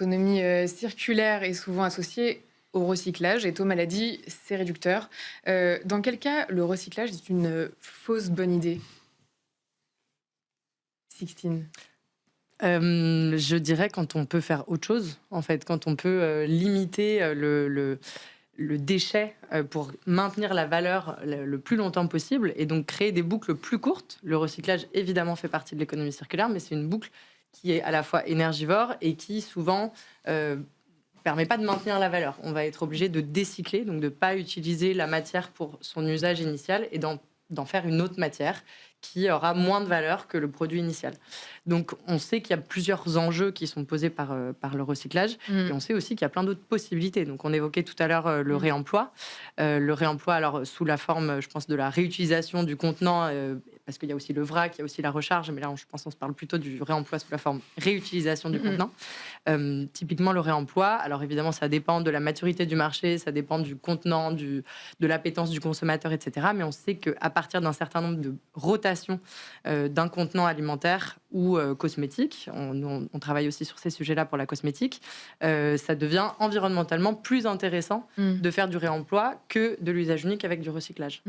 l'économie circulaire est souvent associée au recyclage et Thomas l'a dit, c'est réducteur. Dans quel cas le recyclage est une fausse bonne idée, Sixtine? Je dirais quand on peut faire autre chose, en fait, quand on peut limiter le déchet pour maintenir la valeur le plus longtemps possible et donc créer des boucles plus courtes. Le recyclage, évidemment, fait partie de l'économie circulaire, mais c'est une boucle qui est à la fois énergivore et qui, souvent, permet pas de maintenir la valeur. On va être obligé de décycler, donc de ne pas utiliser la matière pour son usage initial et d'en faire une autre matière qui aura moins de valeur que le produit initial. Donc, on sait qu'il y a plusieurs enjeux qui sont posés par le recyclage et on sait aussi qu'il y a plein d'autres possibilités. Donc, on évoquait tout à l'heure le réemploi. Le réemploi, alors, sous la forme, je pense, de la réutilisation du contenant, parce qu'il y a aussi le vrac, il y a aussi la recharge, mais là, je pense qu'on se parle plutôt du réemploi sous la forme réutilisation du contenant. Typiquement, le réemploi, alors évidemment, ça dépend de la maturité du marché, ça dépend du contenant, de l'appétence du consommateur, etc. Mais on sait qu'à partir d'un certain nombre de rotations d'un contenant alimentaire ou cosmétique, on travaille aussi sur ces sujets-là pour la cosmétique, ça devient environnementalement plus intéressant de faire du réemploi que de l'usage unique avec du recyclage.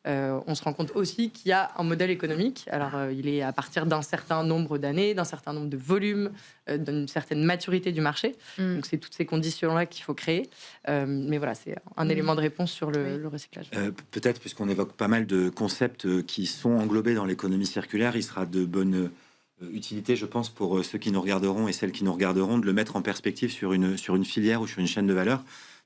On se rend compte aussi qu'il y a un modèle économique, alors il est à partir d'un certain nombre d'années, d'un certain nombre de volumes, d'une certaine maturité du marché, donc c'est toutes ces conditions-là qu'il faut créer, mais voilà, c'est un élément de réponse sur le recyclage. Peut-être, puisqu'on évoque pas mal de concepts qui sont englobés dans l'économie circulaire, il sera de bonne utilité, je pense, pour ceux qui nous regarderont et celles qui nous regarderont, de le mettre en perspective sur une filière ou sur une chaîne de valeur.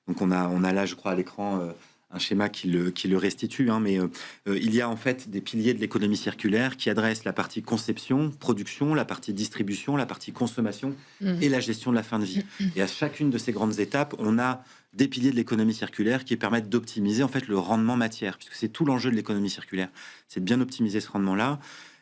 Donc on a là, je crois, à l'écran un schéma qui le restitue, hein, mais il y a en fait des piliers de l'économie circulaire qui adressent la partie conception, production, la partie distribution, la partie consommation et la gestion de la fin de vie. Et à chacune de ces grandes étapes, on a des piliers de l'économie circulaire qui permettent d'optimiser en fait le rendement matière, puisque c'est tout l'enjeu de l'économie circulaire, c'est de bien optimiser ce rendement-là.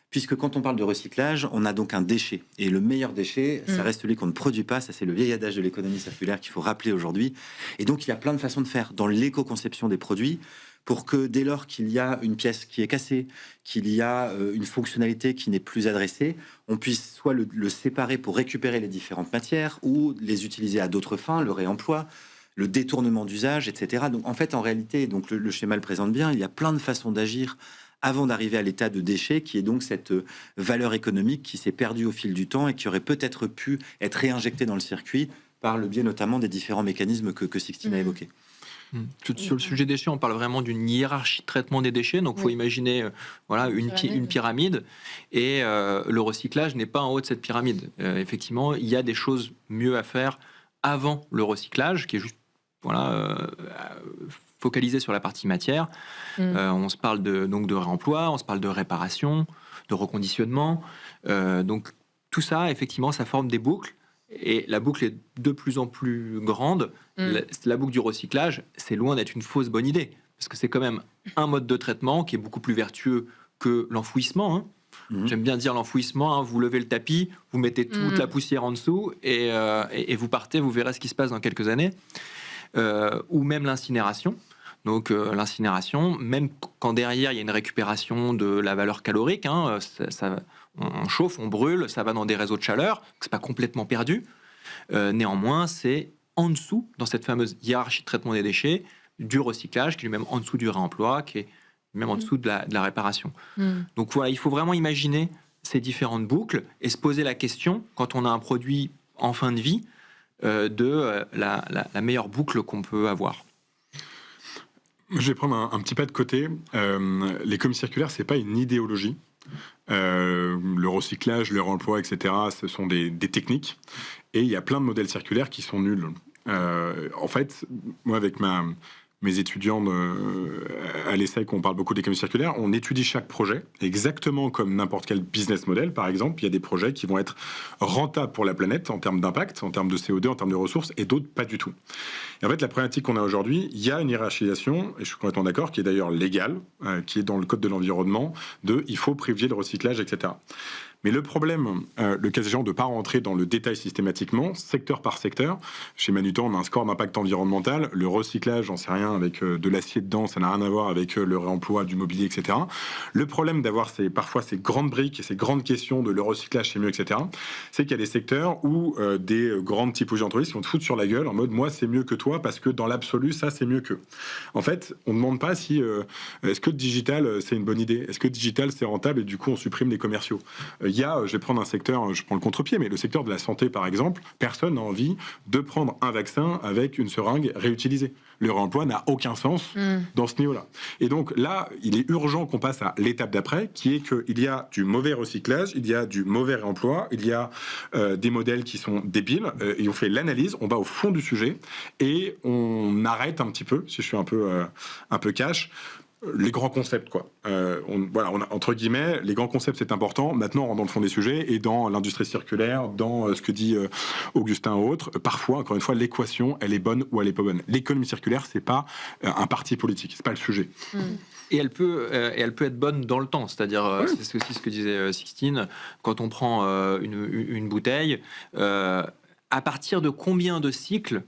Puisque quand on parle de recyclage, on a donc un déchet. Et le meilleur déchet, ça reste celui qu'on ne produit pas. Ça, c'est le vieil adage de l'économie circulaire qu'il faut rappeler aujourd'hui. Et donc, il y a plein de façons de faire dans l'éco-conception des produits pour que dès lors qu'il y a une pièce qui est cassée, qu'il y a une fonctionnalité qui n'est plus adressée, on puisse soit le séparer pour récupérer les différentes matières ou les utiliser à d'autres fins, le réemploi, le détournement d'usage, etc. Donc, en fait, en réalité, donc le schéma le présente bien, il y a plein de façons d'agir avant d'arriver à l'état de déchet, qui est donc cette valeur économique qui s'est perdue au fil du temps et qui aurait peut-être pu être réinjectée dans le circuit par le biais notamment des différents mécanismes que Sixtine a évoqués. Sur le sujet déchets, on parle vraiment d'une hiérarchie de traitement des déchets. Donc, il faut imaginer voilà, une pyramide. Et le recyclage n'est pas en haut de cette pyramide. Effectivement, il y a des choses mieux à faire avant le recyclage, qui est juste focalisé sur la partie matière. On se parle donc de réemploi, on se parle de réparation, de reconditionnement. Donc tout ça, effectivement, ça forme des boucles. Et la boucle est de plus en plus grande. La boucle du recyclage, c'est loin d'être une fausse bonne idée. Parce que c'est quand même un mode de traitement qui est beaucoup plus vertueux que l'enfouissement. J'aime bien dire l'enfouissement. Vous levez le tapis, vous mettez toute la poussière en dessous et vous partez, vous verrez ce qui se passe dans quelques années. Ou même l'incinération. Donc l'incinération, même quand derrière il y a une récupération de la valeur calorique, on chauffe, on brûle, ça va dans des réseaux de chaleur, c'est pas complètement perdu. Néanmoins, c'est en dessous, dans cette fameuse hiérarchie de traitement des déchets, du recyclage, qui est même en dessous du réemploi, qui est même en dessous de la réparation. Donc voilà, il faut vraiment imaginer ces différentes boucles et se poser la question, quand on a un produit en fin de vie, de la meilleure boucle qu'on peut avoir. Je vais prendre un petit pas de côté. L'économie circulaire, c'est pas une idéologie. Le recyclage, le réemploi, etc., ce sont des techniques. Et il y a plein de modèles circulaires qui sont nuls. En fait, moi, avec mes étudiants à l'ESSEC, on parle beaucoup d'économie circulaire, on étudie chaque projet, exactement comme n'importe quel business model, par exemple. Il y a des projets qui vont être rentables pour la planète en termes d'impact, en termes de CO2, en termes de ressources, et d'autres pas du tout. Et en fait, la problématique qu'on a aujourd'hui, il y a une hiérarchisation, et je suis complètement d'accord, qui est d'ailleurs légale, qui est dans le code de l'environnement, il faut privilégier le recyclage, etc. Mais le problème, le cas échéant, de ne pas rentrer dans le détail systématiquement, secteur par secteur. Chez Manutan, on a un score d'impact environnemental. Le recyclage, j'en sais rien, avec de l'acier dedans, ça n'a rien à voir avec le réemploi du mobilier, etc. Le problème d'avoir parfois ces grandes briques et ces grandes questions de le recyclage, c'est mieux, etc., c'est qu'il y a des secteurs où des grandes typologies d'entreprises qui vont te foutre sur la gueule en mode moi c'est mieux que toi parce que dans l'absolu ça c'est mieux que. En fait, on ne demande pas si est-ce que digital c'est une bonne idée, est-ce que digital c'est rentable et du coup on supprime les commerciaux. Il y a, je vais prendre un secteur, je prends le contre-pied, mais le secteur de la santé par exemple, personne n'a envie de prendre un vaccin avec une seringue réutilisée. Le réemploi n'a aucun sens dans ce niveau-là. Et donc là, il est urgent qu'on passe à l'étape d'après, qui est qu'il y a du mauvais recyclage, il y a du mauvais réemploi, il y a des modèles qui sont débiles, et on fait l'analyse, on va au fond du sujet, et on arrête un petit peu, si je suis un peu cash, les grands concepts, quoi. Entre guillemets, les grands concepts, c'est important. Maintenant, on rentre dans le fond des sujets et dans l'industrie circulaire, dans ce que dit Augustin ou autre. Parfois, encore une fois, l'équation, elle est bonne ou elle est pas bonne. L'économie circulaire, c'est pas un parti politique, c'est pas le sujet. Et elle peut être bonne dans le temps. C'est-à-dire, c'est aussi ce que disait Sixtine, quand on prend une bouteille, à partir de combien de cycles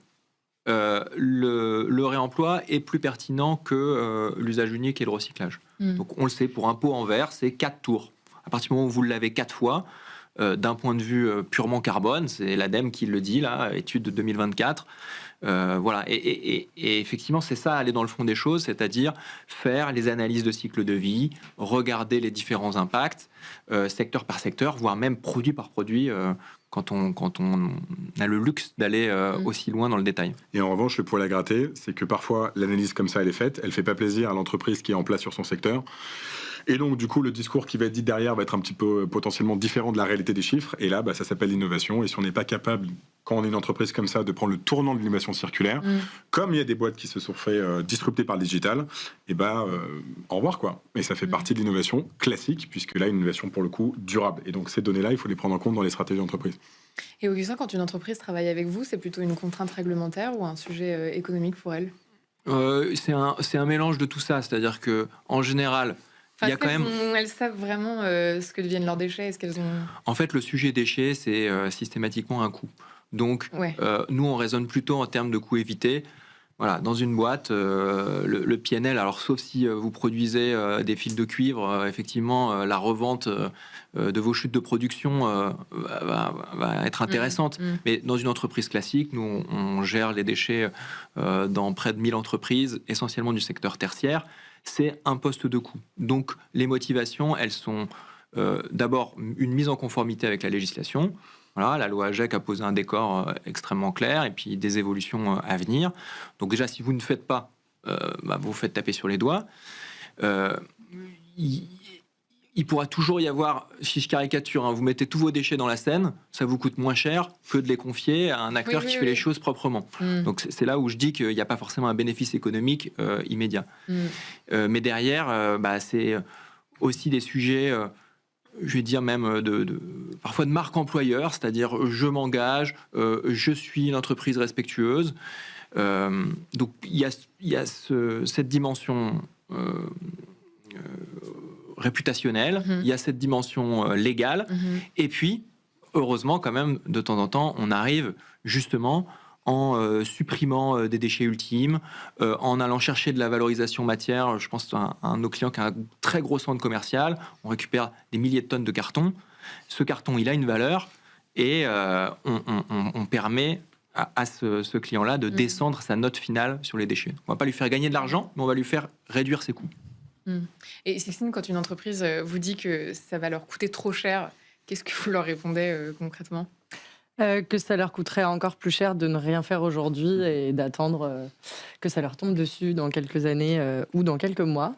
le réemploi est plus pertinent que l'usage unique et le recyclage. Donc on le sait, pour un pot en verre, c'est 4 tours. À partir du moment où vous le lavez 4 fois, d'un point de vue purement carbone, c'est l'ADEME qui le dit, là, étude de 2024. Voilà. Et effectivement, c'est ça, aller dans le fond des choses, c'est-à-dire faire les analyses de cycle de vie, regarder les différents impacts, secteur par secteur, voire même produit par produit, quand on a le luxe d'aller aussi loin dans le détail. Et en revanche, le poil à gratter, c'est que parfois, l'analyse comme ça, elle est faite, elle fait pas plaisir à l'entreprise qui est en place sur son secteur. Et donc, du coup, le discours qui va être dit derrière va être un petit peu potentiellement différent de la réalité des chiffres. Et là, ça s'appelle l'innovation. Et si on n'est pas capable, quand on est une entreprise comme ça, de prendre le tournant de l'innovation circulaire, comme il y a des boîtes qui se sont fait disrupter par le digital, et au revoir, quoi. Et ça fait partie de l'innovation classique, puisque là, une innovation, pour le coup, durable. Et donc, ces données-là, il faut les prendre en compte dans les stratégies d'entreprise. Et Augustin, quand une entreprise travaille avec vous, c'est plutôt une contrainte réglementaire ou un sujet économique pour elle ? C'est un mélange de tout ça. C'est-à-dire qu'en général, il y a quand même... Elles savent vraiment ce que deviennent leurs déchets. Est-ce qu'elles ont... En fait, le sujet déchets, c'est systématiquement un coût. Donc, nous, on raisonne plutôt en termes de coûts évités. Voilà, dans une boîte, le PNL, alors sauf si vous produisez des fils de cuivre, effectivement, la revente de vos chutes de production va être intéressante. Mais dans une entreprise classique, nous, on gère les déchets dans près de 1000 entreprises, essentiellement du secteur tertiaire. C'est un poste de coût. Donc, les motivations, elles sont d'abord une mise en conformité avec la législation. Voilà, la loi AGEC a posé un décor extrêmement clair et puis des évolutions à venir. Donc déjà, si vous ne faites pas, vous faites taper sur les doigts. Il pourra toujours y avoir, si je caricature, vous mettez tous vos déchets dans la Seine, ça vous coûte moins cher que de les confier à un acteur qui fait les choses proprement. Donc c'est là où je dis qu'il n'y a pas forcément un bénéfice économique immédiat. Mais derrière, c'est aussi des sujets... je vais dire même parfois de marque employeur, c'est-à-dire je m'engage, je suis une entreprise respectueuse. Donc il y a cette dimension réputationnelle, il y a cette dimension légale, et puis heureusement quand même de temps en temps on arrive justement en supprimant des déchets ultimes, en allant chercher de la valorisation matière. Je pense à un de nos clients qui a un très gros centre commercial. On récupère des milliers de tonnes de carton. Ce carton, il a une valeur et on permet à ce client-là de descendre sa note finale sur les déchets. On ne va pas lui faire gagner de l'argent, mais on va lui faire réduire ses coûts. Et Sixtine, quand une entreprise vous dit que ça va leur coûter trop cher, qu'est-ce que vous leur répondez concrètement ? Que ça leur coûterait encore plus cher de ne rien faire aujourd'hui et d'attendre que ça leur tombe dessus dans quelques années ou dans quelques mois.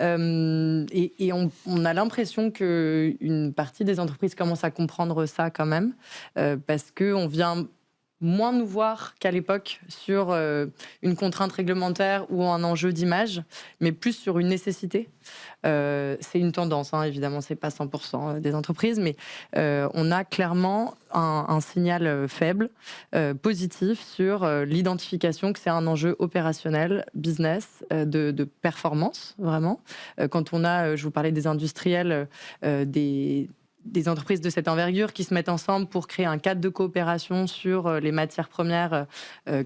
Et on a l'impression qu'une partie des entreprises commence à comprendre ça quand même, parce qu'on vient moins nous voir qu'à l'époque sur une contrainte réglementaire ou un enjeu d'image, mais plus sur une nécessité. C'est une tendance, évidemment, c'est pas 100% des entreprises, mais on a clairement un signal faible, positif sur l'identification que c'est un enjeu opérationnel, business, de performance, vraiment. Quand on a, je vous parlais des industriels, des entreprises de cette envergure qui se mettent ensemble pour créer un cadre de coopération sur les matières premières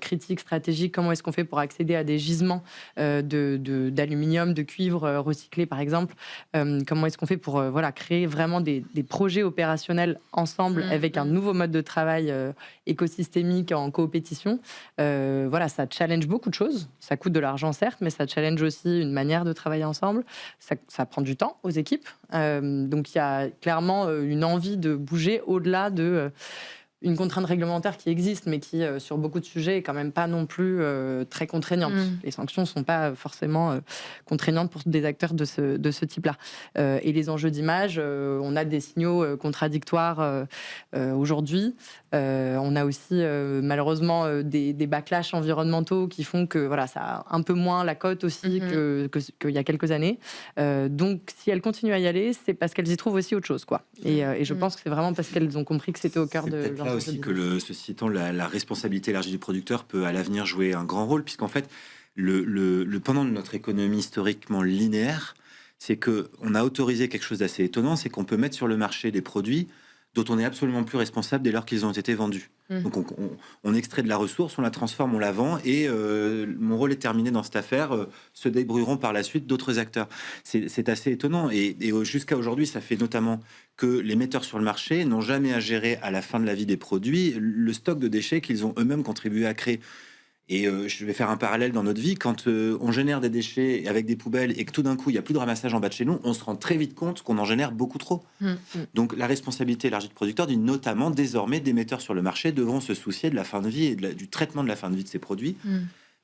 critiques, stratégiques. Comment est-ce qu'on fait pour accéder à des gisements d'aluminium, de cuivre recyclés, par exemple. Comment est-ce qu'on fait pour créer vraiment des projets opérationnels ensemble avec un nouveau mode de travail écosystémique en coopétition. Ça challenge beaucoup de choses. Ça coûte de l'argent, certes, mais ça challenge aussi une manière de travailler ensemble. Ça prend du temps aux équipes. Donc, il y a clairement une envie de bouger au-delà de une contrainte réglementaire qui existe, mais qui, sur beaucoup de sujets, est quand même pas non plus très contraignante. Les sanctions ne sont pas forcément contraignantes pour des acteurs de ce type-là. Et les enjeux d'image, on a des signaux contradictoires aujourd'hui. On a aussi, malheureusement, des backlash environnementaux qui font que ça a un peu moins la cote aussi qu'il y a quelques années. Donc, si elles continuent à y aller, c'est parce qu'elles y trouvent aussi autre chose, quoi. Et je pense que c'est vraiment parce qu'elles ont compris que c'était au cœur de leur aussi que ceci étant, la responsabilité élargie du producteur peut à l'avenir jouer un grand rôle, puisqu'en fait, le pendant de notre économie historiquement linéaire, c'est qu'on a autorisé quelque chose d'assez étonnant, c'est qu'on peut mettre sur le marché des produits dont on n'est absolument plus responsable dès lors qu'ils ont été vendus. Donc on extrait de la ressource, on la transforme, on la vend, et mon rôle est terminé dans cette affaire. Se débrouilleront par la suite d'autres acteurs. C'est assez étonnant, et jusqu'à aujourd'hui, ça fait notamment que les metteurs sur le marché n'ont jamais à gérer à la fin de la vie des produits le stock de déchets qu'ils ont eux-mêmes contribué à créer. Et je vais faire un parallèle dans notre vie. Quand on génère des déchets avec des poubelles et que tout d'un coup, il n'y a plus de ramassage en bas de chez nous, on se rend très vite compte qu'on en génère beaucoup trop. Donc la responsabilité élargie du producteur dit notamment désormais des metteurs sur le marché devront se soucier de la fin de vie et du traitement de la fin de vie de ces produits.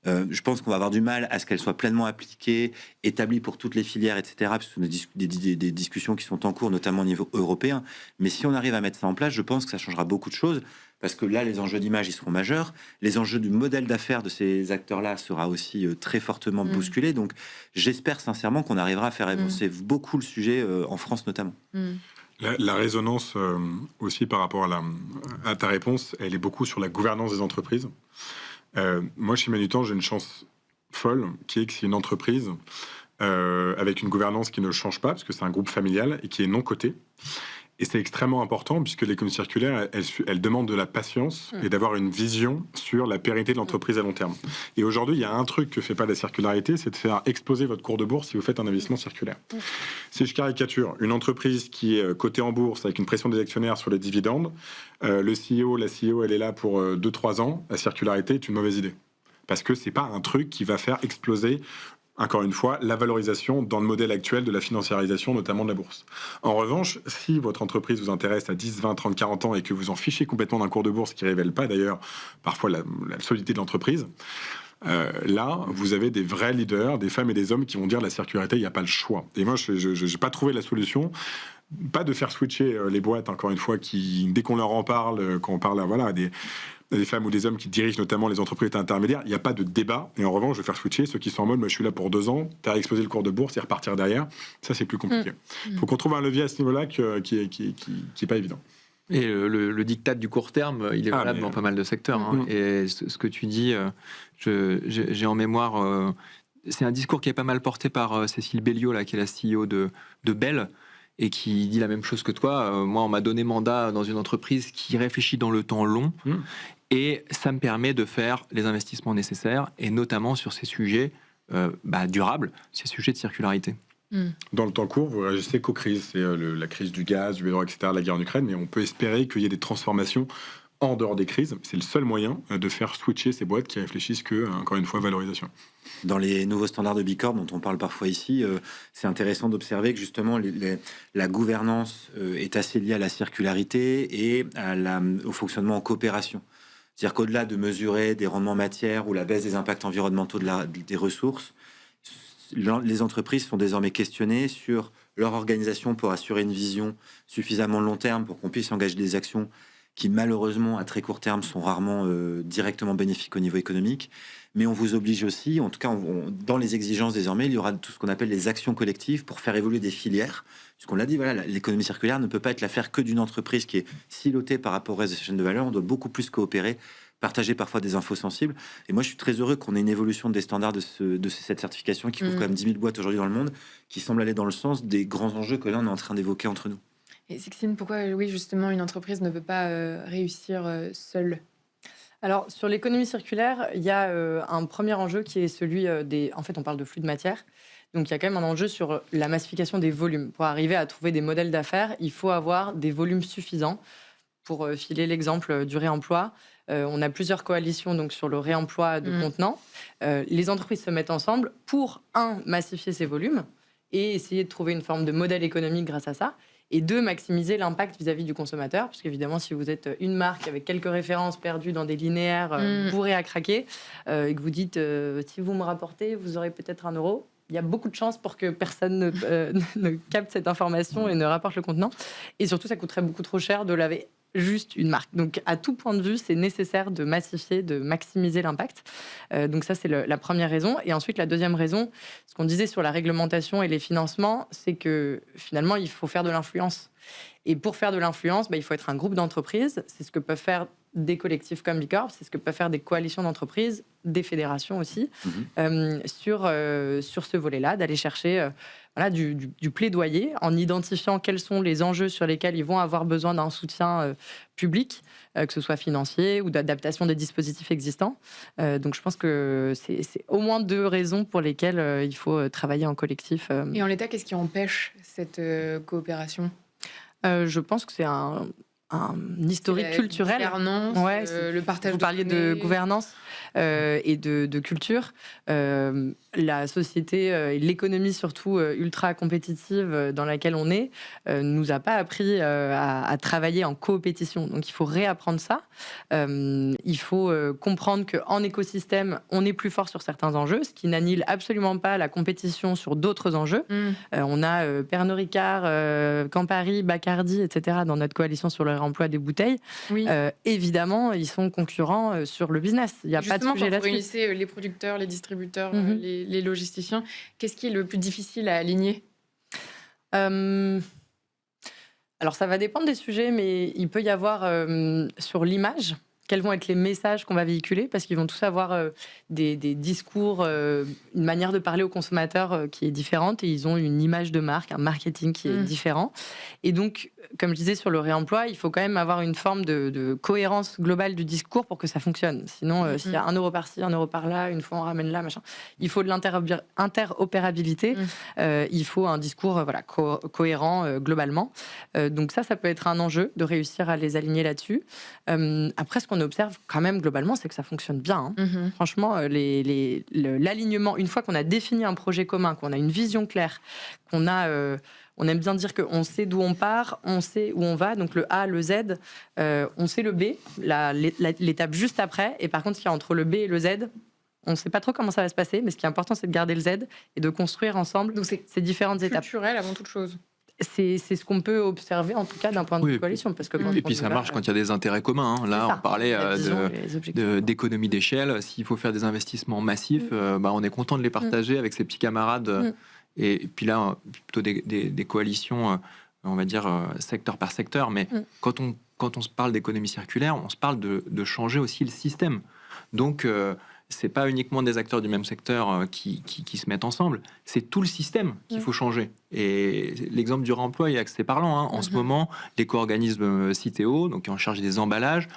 Je pense qu'on va avoir du mal à ce qu'elle soit pleinement appliquée, établie pour toutes les filières, etc. Parce que des discussions qui sont en cours, notamment au niveau européen. Mais si on arrive à mettre ça en place, je pense que ça changera beaucoup de choses. Parce que là, les enjeux d'image, ils seront majeurs. Les enjeux du modèle d'affaires de ces acteurs-là sera aussi très fortement bousculé. Donc, j'espère sincèrement qu'on arrivera à faire avancer beaucoup le sujet, en France notamment. La résonance aussi par rapport à ta réponse, elle est beaucoup sur la gouvernance des entreprises. Moi, chez Manutan, j'ai une chance folle, qui est que c'est une entreprise avec une gouvernance qui ne change pas, parce que c'est un groupe familial et qui est non coté. Et c'est extrêmement important, puisque l'économie circulaire, elle demande de la patience et d'avoir une vision sur la pérennité de l'entreprise à long terme. Et aujourd'hui, il y a un truc que fait pas la circularité, c'est de faire exploser votre cours de bourse si vous faites un investissement circulaire. Si je caricature, une entreprise qui est cotée en bourse avec une pression des actionnaires sur les dividendes, le CEO, la CEO, elle est là pour 2-3 ans, la circularité est une mauvaise idée. Parce que c'est pas un truc qui va faire exploser, encore une fois, la valorisation dans le modèle actuel de la financiarisation, notamment de la bourse. En revanche, si votre entreprise vous intéresse à 10, 20, 30, 40 ans et que vous en fichez complètement d'un cours de bourse qui ne révèle pas d'ailleurs parfois la solidité de l'entreprise, là, vous avez des vrais leaders, des femmes et des hommes qui vont dire la circularité, il n'y a pas le choix. Et moi, je n'ai pas trouvé la solution. Pas de faire switcher les boîtes, encore une fois, qui, dès qu'on leur en parle, quand on parle à des femmes ou des hommes qui dirigent notamment les entreprises intermédiaires, il n'y a pas de débat. Et en revanche, je vais faire switcher ceux qui sont en mode, moi, je suis là pour 2 ans, tu as explosé le cours de bourse et repartir derrière. Ça, c'est plus compliqué. Il faut qu'on trouve un levier à ce niveau-là qui est pas évident. Et le diktat du court terme, il est valable dans pas mal de secteurs. Et ce que tu dis, j'ai en mémoire, c'est un discours qui est pas mal porté par Cécile Belliot, là, qui est la CEO de Bell, et qui dit la même chose que toi. Moi, on m'a donné mandat dans une entreprise qui réfléchit dans le temps long, et ça me permet de faire les investissements nécessaires, et notamment sur ces sujets durables, ces sujets de circularité. Dans le temps court, vous réagissez qu'aux crises. C'est la crise du gaz, du pétrole, etc., la guerre en Ukraine, mais on peut espérer qu'il y ait des transformations en dehors des crises. C'est le seul moyen de faire switcher ces boîtes qui réfléchissent que, encore une fois, valorisation. Dans les nouveaux standards de Bicorp dont on parle parfois ici, c'est intéressant d'observer que justement la gouvernance est assez liée à la circularité et au fonctionnement en coopération. C'est-à-dire qu'au-delà de mesurer des rendements matières ou la baisse des impacts environnementaux des ressources, les entreprises sont désormais questionnées sur leur organisation pour assurer une vision suffisamment long terme pour qu'on puisse engager des actions qui malheureusement à très court terme sont rarement directement bénéfiques au niveau économique. Mais on vous oblige aussi, en tout cas dans les exigences désormais, il y aura tout ce qu'on appelle les actions collectives pour faire évoluer des filières. Puisqu'on l'a dit, voilà, l'économie circulaire ne peut pas être l'affaire que d'une entreprise qui est silotée par rapport au reste de sa chaîne de valeur. On doit beaucoup plus coopérer, partager parfois des infos sensibles. Et moi, je suis très heureux qu'on ait une évolution des standards de cette certification qui couvre quand même 10 000 boîtes aujourd'hui dans le monde, qui semble aller dans le sens des grands enjeux que là, on est en train d'évoquer entre nous. Et Sixtine, pourquoi, oui, justement, une entreprise ne peut pas réussir seule? Alors, sur l'économie circulaire, il y a un premier enjeu qui est celui des... En fait, on parle de flux de matière. Donc, il y a quand même un enjeu sur la massification des volumes. Pour arriver à trouver des modèles d'affaires, il faut avoir des volumes suffisants. Pour filer l'exemple du réemploi, on a plusieurs coalitions donc, sur le réemploi de contenants. Les entreprises se mettent ensemble pour, massifier ces volumes et essayer de trouver une forme de modèle économique grâce à ça. Et deux, maximiser l'impact vis-à-vis du consommateur. Parce qu'évidemment, si vous êtes une marque avec quelques références perdues dans des linéaires bourrés à craquer, et que vous dites, si vous me rapportez, vous aurez peut-être 1 euro, il y a beaucoup de chances pour que personne ne capte cette information et ne rapporte le contenant. Et surtout, ça coûterait beaucoup trop cher de laver juste une marque. Donc, à tout point de vue, c'est nécessaire de massifier, de maximiser l'impact. Donc ça, c'est la première raison. Et ensuite, la deuxième raison, ce qu'on disait sur la réglementation et les financements, c'est que finalement, il faut faire de l'influence. Et pour faire de l'influence, il faut être un groupe d'entreprises. C'est ce que peuvent faire des collectifs comme Bicorp, c'est ce que peuvent faire des coalitions d'entreprises, des fédérations aussi, sur ce volet-là, d'aller chercher du plaidoyer en identifiant quels sont les enjeux sur lesquels ils vont avoir besoin d'un soutien public, que ce soit financier ou d'adaptation des dispositifs existants. Donc je pense que c'est au moins 2 raisons pour lesquelles il faut travailler en collectif. Et en l'état, qu'est-ce qui empêche cette coopération? Je pense que c'est un historique culturel. Le partage. Vous parliez de gouvernance et de culture. La société et l'économie surtout ultra compétitive dans laquelle on est nous a pas appris à travailler en coopétition. Donc il faut réapprendre ça. Il faut comprendre qu'en écosystème, on est plus fort sur certains enjeux, ce qui n'annule absolument pas la compétition sur d'autres enjeux. On a Pernod Ricard, Campari, Bacardi, etc. dans notre coalition sur le réemploi des bouteilles. Oui. Évidemment, ils sont concurrents sur le business. Il n'y a pas de sujet là-dessus. Vous réunissez les producteurs, les distributeurs, les logisticiens. Qu'est-ce qui est le plus difficile à aligner? Alors, ça va dépendre des sujets, mais il peut y avoir sur l'image, quels vont être les messages qu'on va véhiculer, parce qu'ils vont tous avoir des discours, une manière de parler aux consommateurs qui est différente, et ils ont une image de marque, un marketing qui est différent. Et donc, comme je disais sur le réemploi, il faut quand même avoir une forme de cohérence globale du discours pour que ça fonctionne. Sinon, s'il y a 1 euro par-ci, 1 euro par-là, une fois on ramène là, machin. Il faut de l'interopérabilité. Il faut un discours cohérent globalement. Donc ça peut être un enjeu de réussir à les aligner là-dessus. Après, ce qu'on observe quand même globalement, c'est que ça fonctionne bien. Franchement, l'alignement, une fois qu'on a défini un projet commun, qu'on a une vision claire, qu'on a... on aime bien dire qu'on sait d'où on part, on sait où on va, donc le A, le Z, on sait le B, l'étape juste après, et par contre, ce qu'il y a entre le B et le Z, on ne sait pas trop comment ça va se passer, mais ce qui est important, c'est de garder le Z et de construire ensemble ces différentes étapes. C'est culturel avant toute chose. C'est ce qu'on peut observer, en tout cas, d'un point de vue coalition. Parce que et puis ça marche quand il y a des intérêts communs. Là, on parlait d'économie d'échelle. S'il faut faire des investissements massifs, on est content de les partager avec ses petits camarades. Et puis là, plutôt des coalitions, on va dire, secteur par secteur. Mais quand on se parle d'économie circulaire, on se parle de changer aussi le système. Donc, c'est pas uniquement des acteurs du même secteur qui se mettent ensemble, c'est tout le système qu'il faut changer. Et l'exemple du réemploi est assez parlant. En ce moment, l'éco-organisme Citeo, donc qui est en charge des emballages,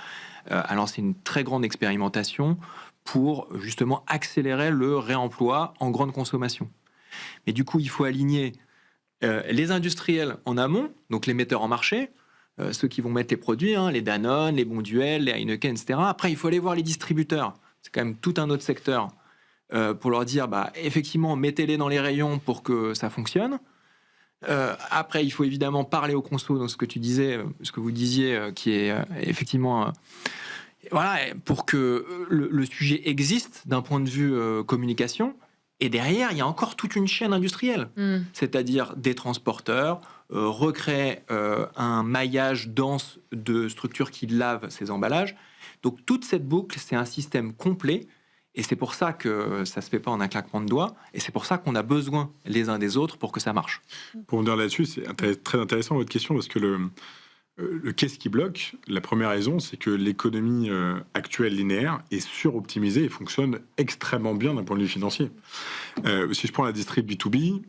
a lancé une très grande expérimentation pour justement accélérer le réemploi en grande consommation. Mais du coup, il faut aligner les industriels en amont, donc les metteurs en marché, ceux qui vont mettre les produits, les Danone, les Bonduelle, les Heineken, etc. Après, il faut aller voir les distributeurs. C'est quand même tout un autre secteur pour leur dire, effectivement, mettez-les dans les rayons pour que ça fonctionne. Après, il faut évidemment parler aux consos, dans ce que tu disais, ce que vous disiez, qui est effectivement... pour que le sujet existe d'un point de vue communication. Et derrière, il y a encore toute une chaîne industrielle, c'est-à-dire des transporteurs, recréer un maillage dense de structures qui lavent ces emballages. Donc toute cette boucle, c'est un système complet, et c'est pour ça que ça ne se fait pas en un claquement de doigts, et c'est pour ça qu'on a besoin les uns des autres pour que ça marche. Pour revenir là-dessus, c'est très intéressant votre question, parce que le qu'est-ce qui bloque? La première raison, c'est que l'économie actuelle linéaire est suroptimisée et fonctionne extrêmement bien d'un point de vue financier. Si je prends la distrib B2B,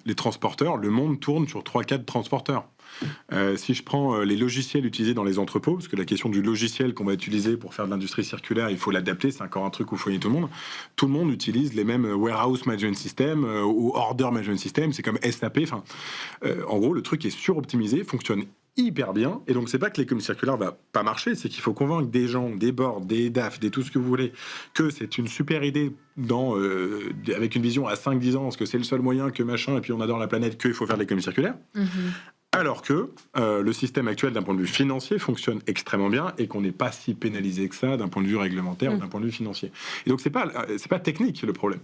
les transporteurs, le monde tourne sur 3-4 transporteurs. Si je prends les logiciels utilisés dans les entrepôts, parce que la question du logiciel qu'on va utiliser pour faire de l'industrie circulaire, il faut l'adapter, c'est encore un truc où il faut y tout le monde. Tout le monde utilise les mêmes warehouse management system ou order management system, c'est comme SAP. En gros, le truc est suroptimisé, fonctionne hyper bien, et donc c'est pas que l'économie circulaire va pas marcher, c'est qu'il faut convaincre des gens, des boards, des DAF, des tout ce que vous voulez, que c'est une super idée avec une vision à 5-10 ans, parce que c'est le seul moyen que machin, et puis on adore la planète, qu'il faut faire de l'économie circulaire. Alors que le système actuel, d'un point de vue financier, fonctionne extrêmement bien et qu'on n'est pas si pénalisé que ça d'un point de vue réglementaire ou d'un point de vue financier. Et donc c'est pas technique le problème.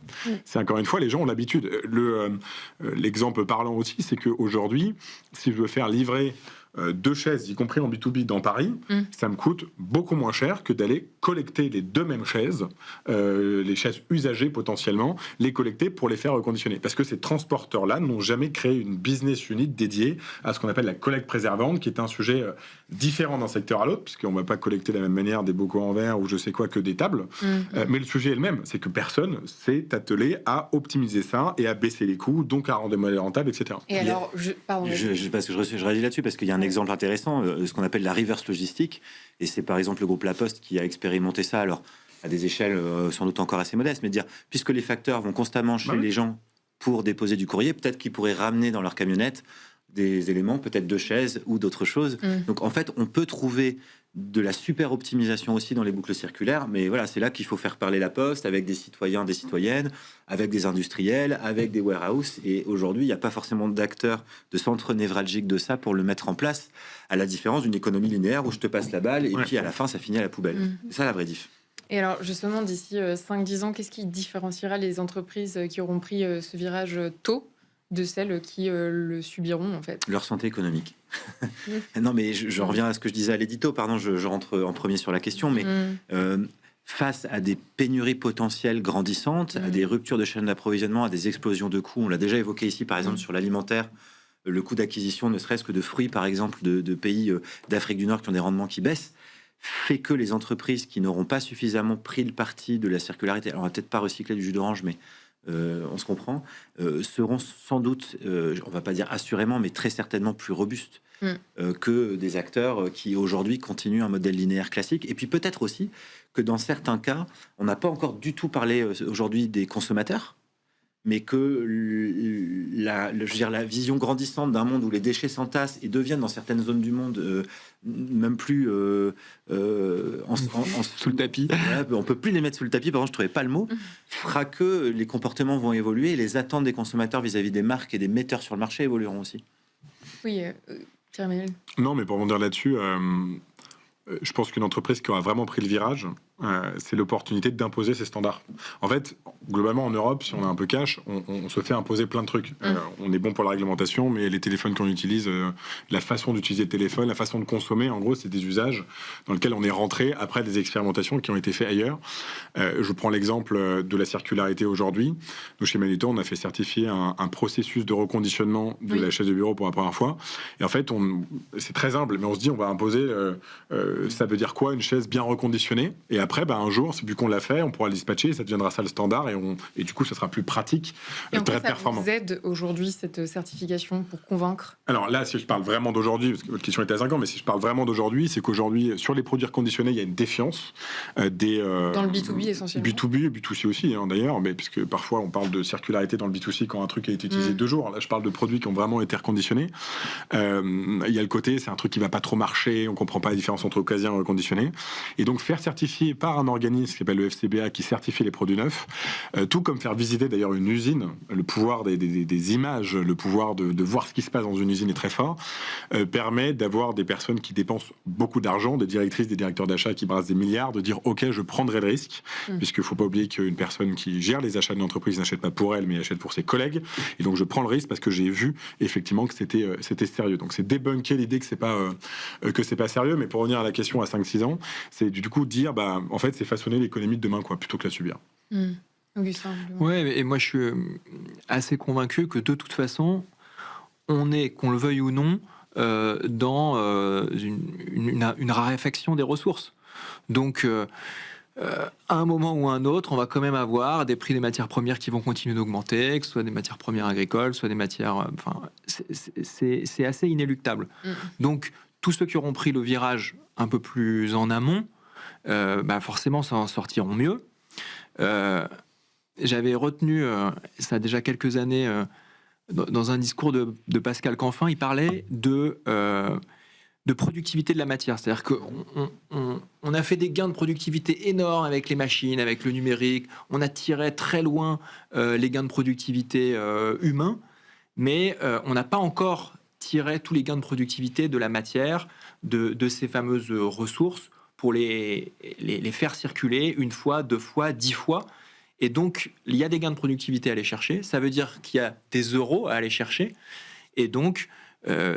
C'est encore une fois, les gens ont l'habitude. L'exemple parlant aussi, c'est qu'aujourd'hui, si je veux faire livrer 2 chaises, y compris en B2B dans Paris, ça me coûte beaucoup moins cher que d'aller collecter les 2 mêmes chaises, les chaises usagées potentiellement, les collecter pour les faire reconditionner. Parce que ces transporteurs-là n'ont jamais créé une business unit dédiée à ce qu'on appelle la collecte préservante, qui est un sujet différent d'un secteur à l'autre, puisqu'on ne va pas collecter de la même manière des bocaux en verre ou je sais quoi que des tables. Mais le sujet est le même, c'est que personne s'est attelé à optimiser ça et à baisser les coûts, donc à rendre des modèles rentables, etc. Et alors, pardon. Je réagis là-dessus parce qu'il y a un exemple intéressant, ce qu'on appelle la reverse logistique, et c'est par exemple le groupe La Poste qui a expérimenté ça, alors à des échelles sans doute encore assez modestes, mais dire, puisque les facteurs vont constamment chez les gens pour déposer du courrier, peut-être qu'ils pourraient ramener dans leur camionnette des éléments, peut-être de chaises ou d'autres choses. Donc en fait, on peut trouver de la super optimisation aussi dans les boucles circulaires, mais voilà, c'est là qu'il faut faire parler La Poste avec des citoyens, des citoyennes, avec des industriels, avec des warehouses, et aujourd'hui, il n'y a pas forcément d'acteurs, de centres névralgiques de ça pour le mettre en place, à la différence d'une économie linéaire où je te passe la balle et puis à la fin, ça finit à la poubelle. C'est ça la vraie diff. Et alors, justement, d'ici 5-10 ans, qu'est-ce qui différenciera les entreprises qui auront pris ce virage tôt de celles qui le subiront, en fait? Leur santé économique. Non, mais je reviens à ce que je disais à l'édito, pardon, je rentre en premier sur la question, mais face à des pénuries potentielles grandissantes, à des ruptures de chaîne d'approvisionnement, à des explosions de coûts, on l'a déjà évoqué ici, par exemple, sur l'alimentaire, le coût d'acquisition, ne serait-ce que de fruits, par exemple, de pays d'Afrique du Nord qui ont des rendements qui baissent, fait que les entreprises qui n'auront pas suffisamment pris le parti de la circularité, alors on va peut-être pas recycler du jus d'orange, mais on se comprend, seront sans doute, on va pas dire assurément, mais très certainement plus robustes que des acteurs qui aujourd'hui continuent un modèle linéaire classique. Et puis peut-être aussi que dans certains cas, on n'a pas encore du tout parlé aujourd'hui des consommateurs, mais que la vision grandissante d'un monde où les déchets s'entassent et deviennent dans certaines zones du monde même plus sous le tapis. Voilà, on peut plus les mettre sous le tapis, par exemple, je trouvais pas le mot, fera que les comportements vont évoluer et les attentes des consommateurs vis-à-vis des marques et des metteurs sur le marché évolueront aussi. Oui, Pierre-Emmanuel. Non, mais pour rebondir là-dessus, je pense qu'une entreprise qui aura vraiment pris le virage, c'est l'opportunité d'imposer ses standards. En fait, globalement en Europe, si on est un peu cash, on se fait imposer plein de trucs. On est bon pour la réglementation, mais les téléphones qu'on utilise, la façon d'utiliser le téléphone, la façon de consommer, en gros, c'est des usages dans lesquels on est rentré après des expérimentations qui ont été faites ailleurs. Je prends l'exemple de la circularité aujourd'hui. Nous, chez Magneto, on a fait certifier un processus de reconditionnement de la chaise de bureau pour la première fois. Et en fait, c'est très humble, mais on se dit, on va imposer, ça veut dire quoi, une chaise bien reconditionnée? Et après, un jour, vu qu'on l'a fait, on pourra le dispatcher, ça deviendra ça le standard, et du coup, ça sera plus pratique, très performant. Ça vous aide aujourd'hui, cette certification, pour convaincre? Alors là, si je parle vraiment d'aujourd'hui, parce que votre question était à 5 ans, mais si je parle vraiment d'aujourd'hui, c'est qu'aujourd'hui, sur les produits reconditionnés, il y a une défiance dans le B2B essentiellement. B2B et B2C aussi, d'ailleurs, mais puisque parfois on parle de circularité dans le B2C quand un truc a été utilisé 2 jours. Là, je parle de produits qui ont vraiment été reconditionnés. Il y a le côté, c'est un truc qui va pas trop marcher, on comprend pas la différence entre occasion et reconditionné. Et donc, faire certifier par un organisme qui s'appelle le FCBA, qui certifie les produits neufs, tout comme faire visiter d'ailleurs une usine, le pouvoir des images, le pouvoir de voir ce qui se passe dans une usine est très fort, permet d'avoir des personnes qui dépensent beaucoup d'argent, des directrices, des directeurs d'achat qui brassent des milliards, de dire ok, je prendrai le risque, puisqu'il ne faut pas oublier qu'une personne qui gère les achats d'une entreprise n'achète pas pour elle, mais achète pour ses collègues, et donc je prends le risque parce que j'ai vu effectivement que c'était sérieux. Donc c'est débunker l'idée que c'est pas sérieux, mais pour revenir à la question à 5-6 ans, c'est du coup dire en fait c'est façonner l'économie de demain, plutôt que la subir. Augustin. Ouais, et moi je suis assez convaincu que de toute façon, on est, qu'on le veuille ou non, dans une raréfaction des ressources. Donc à un moment ou à un autre, on va quand même avoir des prix des matières premières qui vont continuer d'augmenter, que ce soit des matières premières agricoles, soit des matières... c'est assez inéluctable. Donc, tous ceux qui auront pris le virage un peu plus en amont, forcément, s'en sortiront mieux. J'avais retenu, ça a déjà quelques années, dans un discours de Pascal Canfin, il parlait de productivité de la matière. C'est-à-dire qu'on a fait des gains de productivité énormes avec les machines, avec le numérique. On a tiré très loin les gains de productivité humains, mais on n'a pas encore tiré tous les gains de productivité de la matière, de ces fameuses ressources, pour les faire circuler 1 fois, 2 fois, 10 fois. Et donc, il y a des gains de productivité à aller chercher. Ça veut dire qu'il y a des euros à aller chercher. Et donc,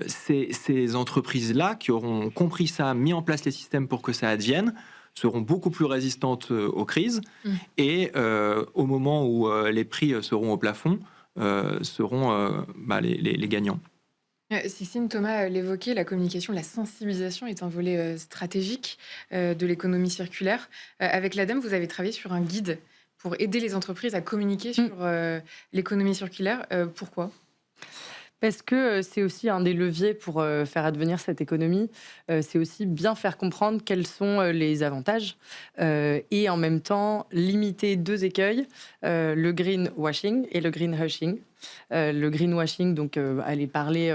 ces entreprises-là qui auront compris ça, mis en place les systèmes pour que ça advienne, seront beaucoup plus résistantes aux crises. Et au moment où les prix seront au plafond, seront les gagnants. Sixtine, Thomas l'évoquait, la communication, la sensibilisation est un volet stratégique de l'économie circulaire. Avec l'ADEME, vous avez travaillé sur un guide pour aider les entreprises à communiquer sur l'économie circulaire. Pourquoi ? Parce que c'est aussi un des leviers pour faire advenir cette économie. C'est aussi bien faire comprendre quels sont les avantages et en même temps limiter 2 écueils, le greenwashing et le greenhushing. Le greenwashing, donc, aller parler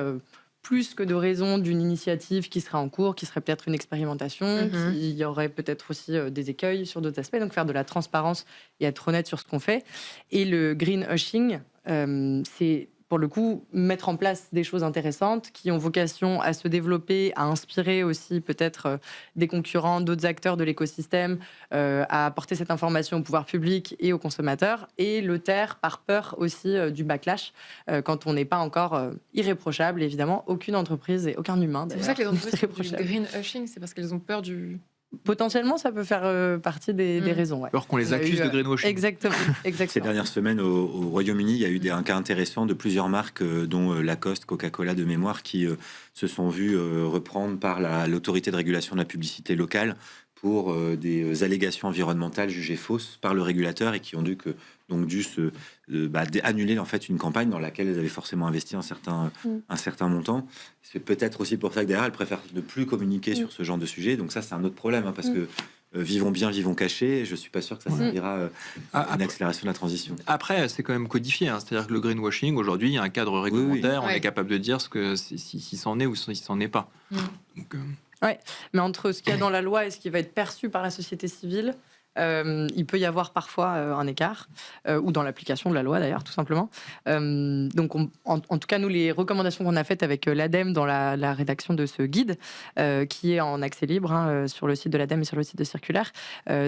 plus que de raison d'une initiative qui serait en cours, qui serait peut-être une expérimentation, il y aurait peut-être aussi des écueils sur d'autres aspects, donc faire de la transparence et être honnête sur ce qu'on fait. Et le greenhushing, c'est pour le coup, mettre en place des choses intéressantes qui ont vocation à se développer, à inspirer aussi peut-être des concurrents, d'autres acteurs de l'écosystème, à apporter cette information au pouvoir public et aux consommateurs, et le taire par peur aussi du backlash, quand on n'est pas encore irréprochable. Évidemment, aucune entreprise et aucun humain. C'est pour ça que les entreprises font du greenwashing, c'est parce qu'elles ont peur du... Potentiellement, ça peut faire partie des raisons. Ouais. Alors qu'on les accuse de greenwashing. Exactement. Ces dernières semaines, au Royaume-Uni, il y a eu un cas intéressant de plusieurs marques, dont Lacoste, Coca-Cola de mémoire, qui se sont vues reprendre par l'autorité de régulation de la publicité locale pour des allégations environnementales jugées fausses par le régulateur et qui ont dû annuler en fait une campagne dans laquelle elles avaient forcément investi un certain montant. C'est peut-être aussi pour ça que derrière elles préfèrent ne plus communiquer sur ce genre de sujet. Donc ça, c'est un autre problème, parce que vivons bien, vivons cachés. Je suis pas sûr que ça servira à une accélération de la transition. Après, c'est quand même codifié, c'est-à-dire que le greenwashing, aujourd'hui, il y a un cadre réglementaire, on est capable de dire si c'en est ou si c'en est pas. Donc, ouais, mais entre ce qu'il y a dans la loi et ce qui va être perçu par la société civile, il peut y avoir parfois un écart, ou dans l'application de la loi d'ailleurs, tout simplement. Donc, en tout cas, nous, les recommandations qu'on a faites avec l'ADEME dans la rédaction de ce guide, qui est en accès libre sur le site de l'ADEME et sur le site de Circulaire,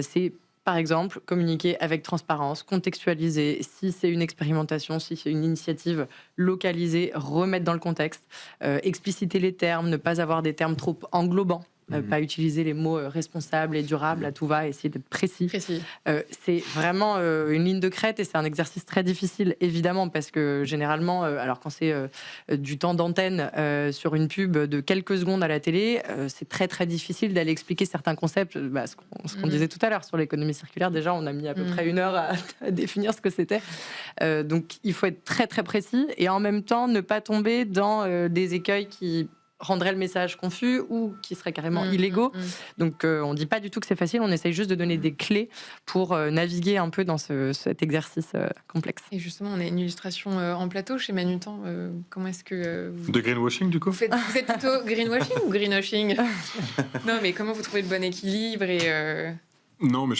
c'est par exemple communiquer avec transparence, contextualiser si c'est une expérimentation, si c'est une initiative localisée, remettre dans le contexte, expliciter les termes, ne pas avoir des termes trop englobants. Pas utiliser les mots responsable et durable à tout va, essayer d'être précis. C'est vraiment une ligne de crête et c'est un exercice très difficile, évidemment, parce que généralement, alors quand c'est du temps d'antenne sur une pub de quelques secondes à la télé, c'est très très difficile d'aller expliquer certains concepts. Ce qu'on disait tout à l'heure sur l'économie circulaire, déjà on a mis à peu près 1 heure à définir ce que c'était. Donc il faut être très très précis et en même temps ne pas tomber dans des écueils qui rendrait le message confus ou qui seraient carrément illégaux. Donc on ne dit pas du tout que c'est facile, on essaye juste de donner des clés pour naviguer un peu dans cet exercice complexe. Et justement, on a une illustration en plateau chez Manutan. Comment est-ce que vous... De greenwashing, du coup vous êtes plutôt greenwashing ou greenwashing? Non, mais comment vous trouvez le bon équilibre et Non, mais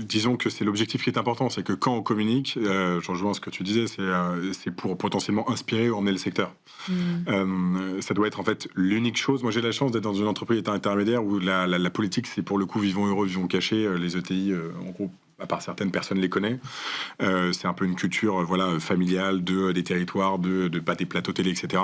disons que c'est l'objectif qui est important, c'est que quand on communique, je rejoins ce que tu disais, c'est pour potentiellement inspirer ou emmener le secteur. Ça doit être en fait l'unique chose. Moi, j'ai la chance d'être dans une entreprise intermédiaire où la politique, c'est pour le coup vivons heureux, vivons cachés. Les ETI, en gros, à part certaines personnes les connaissent. C'est un peu une culture familiale des territoires, pas des plateaux télé, etc.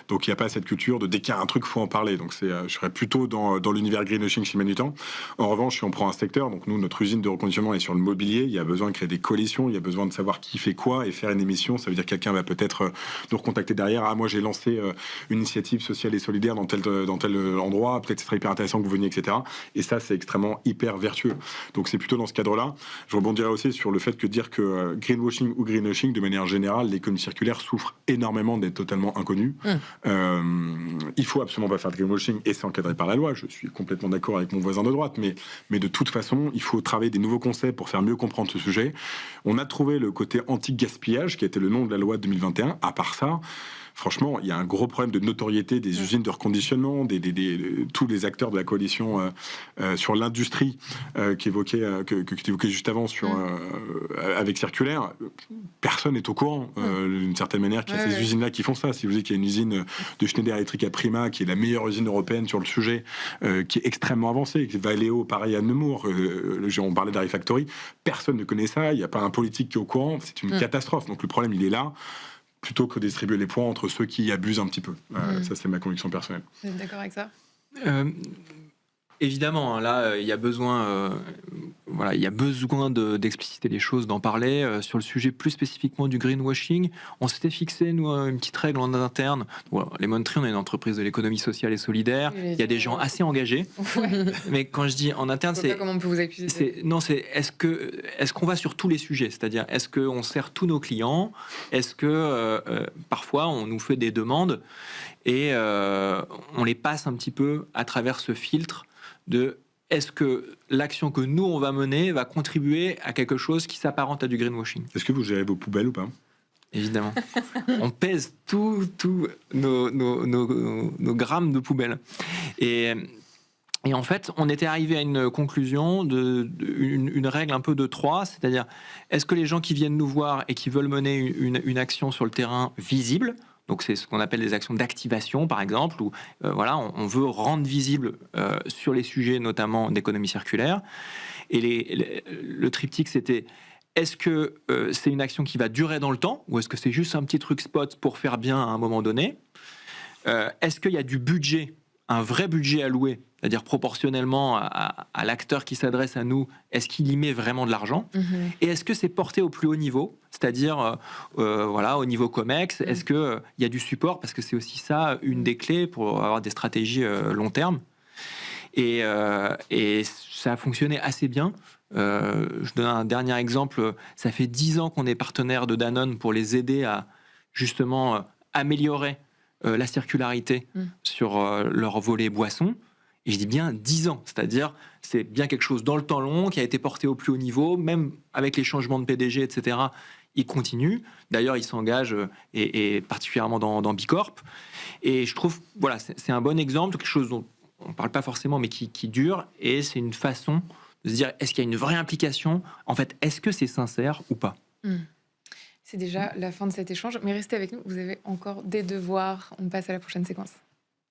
Donc il n'y a pas cette culture de dès qu'il y a un truc, il faut en parler. Donc je serais plutôt dans l'univers greenwashing chez Manutan. En revanche, si on prend un secteur, donc nous, notre usine de reconditionnement est sur le mobilier, il y a besoin de créer des coalitions, il y a besoin de savoir qui fait quoi et faire une émission. Ça veut dire que quelqu'un va peut-être nous recontacter derrière. Ah, moi j'ai lancé une initiative sociale et solidaire dans tel endroit, peut-être ce serait hyper intéressant que vous veniez, etc. Et ça, c'est extrêmement hyper vertueux. Donc c'est plutôt dans ce cadre-là. Je rebondirais aussi sur le fait que dire que greenwashing ou greenwashing, de manière générale, l'économie circulaire souffre énormément d'être totalement inconnue. Il faut absolument pas faire de greenwashing et c'est encadré par la loi. Je suis complètement d'accord avec mon voisin de droite, mais de toute façon, il faut travailler des nouveaux concepts pour faire mieux comprendre ce sujet. On a trouvé le côté anti-gaspillage, qui était le nom de la loi de 2021. À part ça, franchement, il y a un gros problème de notoriété des usines de reconditionnement, tous les acteurs de la coalition sur l'industrie que tu évoquais juste avant avec Circulaire. Personne n'est au courant, d'une certaine manière, qu'il y a ces usines-là qui font ça. Si vous dites qu'il y a une usine de Schneider Electric à Prima, qui est la meilleure usine européenne sur le sujet, qui est extrêmement avancée, Valeo, pareil à Nemours, on parlait d'Arifactory, personne ne connaît ça, il n'y a pas un politique qui est au courant, c'est une catastrophe. Donc le problème, il est là, plutôt que de distribuer les points entre ceux qui abusent un petit peu. Ça, c'est ma conviction personnelle. Vous êtes d'accord avec ça ? Évidemment, là, il y a besoin, d'expliciter les choses, d'en parler. Sur le sujet plus spécifiquement du greenwashing, on s'était fixé, nous, une petite règle en interne. Les Lemon Tree, on est une entreprise de l'économie sociale et solidaire. Il y a des gens assez engagés. Mais quand je dis en interne, c'est... Comment on peut vous accuser ? Est-ce qu'on va sur tous les sujets ? C'est-à-dire, est-ce qu'on sert tous nos clients ? Est-ce que parfois, on nous fait des demandes et on les passe un petit peu à travers ce filtre de est-ce que l'action que nous on va mener va contribuer à quelque chose qui s'apparente à du greenwashing. Est-ce que vous gérez vos poubelles ou pas ? Évidemment. On pèse tous nos grammes de poubelles. Et en fait, on était arrivé à une conclusion, une règle un peu de 3, c'est-à-dire est-ce que les gens qui viennent nous voir et qui veulent mener une action sur le terrain visible, donc c'est ce qu'on appelle des actions d'activation, par exemple, où on veut rendre visible sur les sujets notamment d'économie circulaire. Et le triptyque, c'était est-ce que c'est une action qui va durer dans le temps, ou est-ce que c'est juste un petit truc spot pour faire bien à un moment donné ? Est-ce qu'il y a du budget, un vrai budget alloué, c'est-à-dire proportionnellement à l'acteur qui s'adresse à nous, est-ce qu'il y met vraiment de l'argent ? Et est-ce que c'est porté au plus haut niveau, c'est-à-dire au niveau COMEX ? Est-ce qu'il y a du support ? Parce que c'est aussi ça, une des clés pour avoir des stratégies long terme. Et ça a fonctionné assez bien. Je donne un dernier exemple. Ça fait 10 ans qu'on est partenaire de Danone pour les aider à justement améliorer la circularité sur leur volet boisson. Et je dis bien 10 ans, c'est-à-dire c'est bien quelque chose dans le temps long qui a été porté au plus haut niveau, même avec les changements de PDG, etc. Il continue. D'ailleurs, il s'engage, et particulièrement dans Bicorp. Et je trouve, c'est un bon exemple, quelque chose dont on ne parle pas forcément, mais qui dure. Et c'est une façon de se dire, est-ce qu'il y a une vraie implication ? En fait, est-ce que c'est sincère ou pas ? C'est déjà la fin de cet échange, mais restez avec nous, vous avez encore des devoirs. On passe à la prochaine séquence.